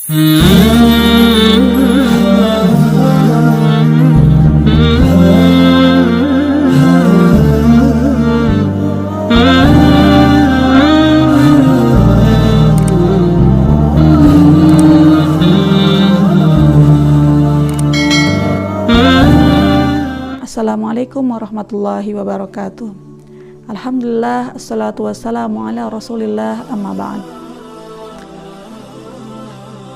Assalamualaikum warahmatullahi wabarakatuh. Alhamdulillah, assalatu wassalamu ala rasulillah, amma ba'd.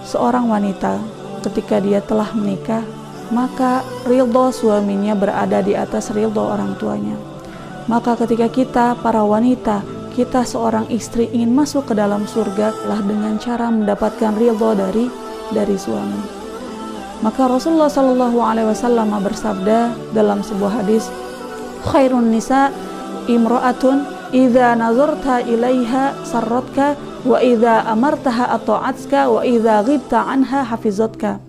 Seorang wanita ketika dia telah menikah, maka ridho suaminya berada di atas ridho orang tuanya. Maka ketika kita para wanita, kita seorang istri ingin masuk ke dalam surga lah dengan cara mendapatkan ridho dari suami. Maka Rasulullah Shallallahu Alaihi Wasallam bersabda dalam sebuah hadis, khairun nisa imro'atun idza nazarta ilaiha sarratka wa idza amartaha ata'atka wa idza ghibta anha hafizatka.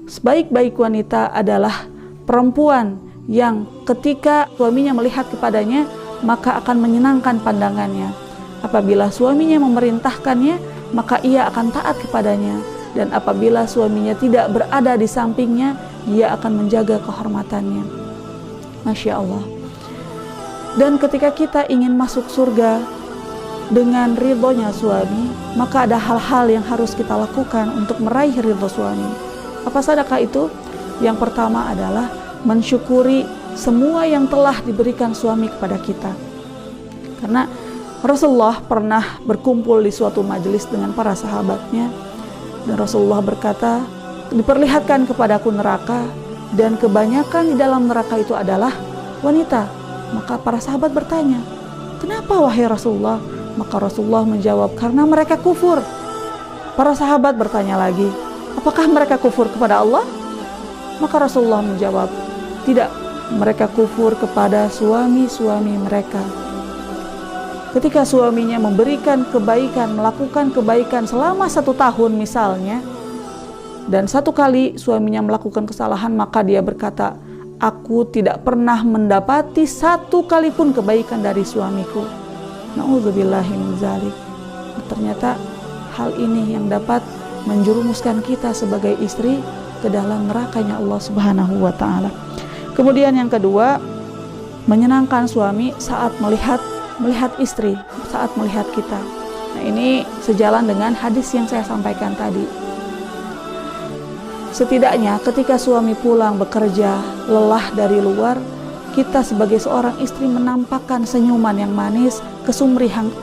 Sebaik-baik wanita adalah perempuan yang ketika suaminya melihat kepadanya maka akan menyenangkan pandangannya. Apabila suaminya memerintahkannya maka ia akan taat kepadanya, dan apabila suaminya tidak berada di sampingnya dia akan menjaga kehormatannya. Masya Allah. Dan ketika kita ingin masuk surga dengan ridhonya suami, maka ada hal-hal yang harus kita lakukan untuk meraih ridho suami. Apa sadakah itu? Yang pertama adalah mensyukuri semua yang telah diberikan suami kepada kita. Karena Rasulullah pernah berkumpul di suatu majelis dengan para sahabatnya, dan Rasulullah berkata, diperlihatkan kepadaku neraka, dan kebanyakan di dalam neraka itu adalah wanita. Maka para sahabat bertanya, kenapa wahai Rasulullah? Maka Rasulullah menjawab, karena mereka kufur. Para sahabat bertanya lagi, apakah mereka kufur kepada Allah? Maka Rasulullah menjawab, tidak, mereka kufur kepada suami-suami mereka. Ketika suaminya memberikan kebaikan, melakukan kebaikan selama 1 tahun misalnya, dan 1 kali suaminya melakukan kesalahan, maka dia berkata, aku tidak pernah mendapati 1 kali pun kebaikan dari suamiku. Na'udzubillahi min dzalik. Ternyata hal ini yang dapat menjerumuskan kita sebagai istri ke dalam nerakanya Allah Subhanahu wa taala. Kemudian yang kedua, menyenangkan suami saat melihat istri, saat melihat kita. Nah, ini sejalan dengan hadis yang saya sampaikan tadi. Setidaknya ketika suami pulang bekerja lelah dari luar, kita sebagai seorang istri menampakkan senyuman yang manis,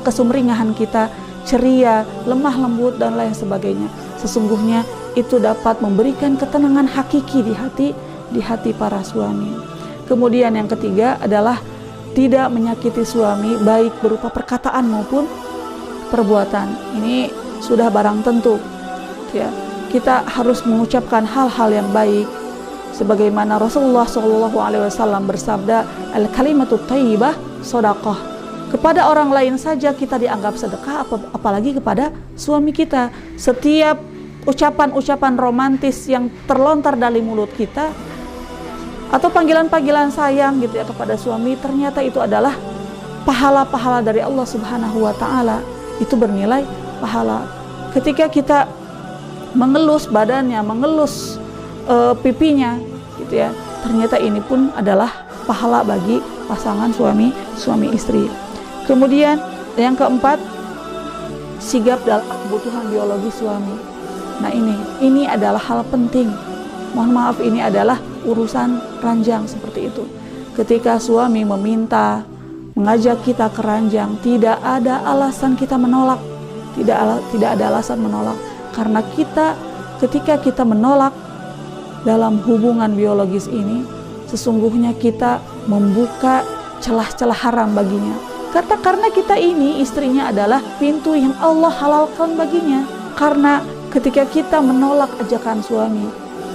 kesumringahan kita, ceria, lemah lembut dan lain sebagainya. Sesungguhnya itu dapat memberikan ketenangan hakiki di hati para suami. Kemudian yang ketiga adalah tidak menyakiti suami baik berupa perkataan maupun perbuatan. Ini sudah barang tentu, ya. Kita harus mengucapkan hal-hal yang baik, sebagaimana Rasulullah SAW bersabda, al-kalimatut thayyibah shadaqah. Kepada orang lain saja kita dianggap sedekah, apalagi kepada suami kita. Setiap ucapan-ucapan romantis yang terlontar dari mulut kita, atau panggilan-panggilan sayang gitu ya kepada suami, ternyata itu adalah pahala-pahala dari Allah Subhanahu wa taala. Itu bernilai pahala. Ketika kita mengelus badannya, mengelus pipinya gitu ya, ternyata ini pun adalah pahala bagi pasangan suami istri. Kemudian yang keempat, sigap dalam kebutuhan biologi suami. Nah, ini adalah hal penting. Mohon maaf, ini adalah urusan ranjang seperti itu. Ketika suami meminta, mengajak kita ke ranjang, tidak ada alasan kita menolak. Tidak ada alasan menolak. Karena ketika kita menolak dalam hubungan biologis ini, sesungguhnya kita membuka celah-celah haram baginya. Karena kita ini istrinya adalah pintu yang Allah halalkan baginya. Karena ketika kita menolak ajakan suami,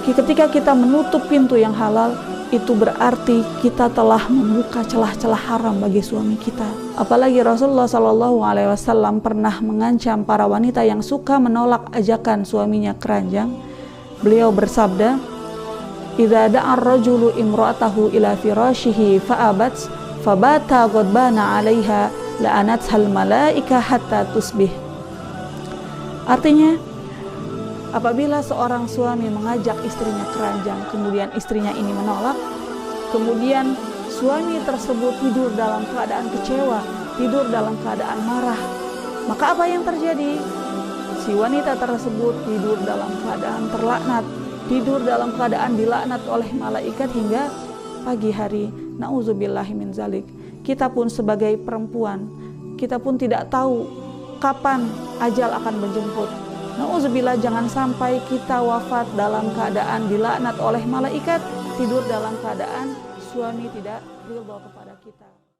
ketika kita menutup pintu yang halal, itu berarti kita telah membuka celah-celah haram bagi suami kita. Apalagi Rasulullah SAW pernah mengancam para wanita yang suka menolak ajakan suaminya ke ranjang. Beliau bersabda, "Idza da'a ar-rajulu imra'atahu ila firashihi fa'abat, fabata ghadbana 'alaiha la'anathal malaika hatta tusbih." Artinya, Apabila seorang suami mengajak istrinya ke ranjang, kemudian istrinya ini menolak, kemudian suami tersebut tidur dalam keadaan kecewa, tidur dalam keadaan marah, maka apa yang terjadi? Si wanita tersebut tidur dalam keadaan terlaknat, tidur dalam keadaan dilaknat oleh malaikat hingga pagi hari. Nauzubillahi min zalik. Kita pun sebagai perempuan, kita pun tidak tahu kapan ajal akan menjemput. Nauzubillah, jangan sampai kita wafat dalam keadaan dilaknat oleh malaikat, tidur dalam keadaan suami tidak ridha kepada kita.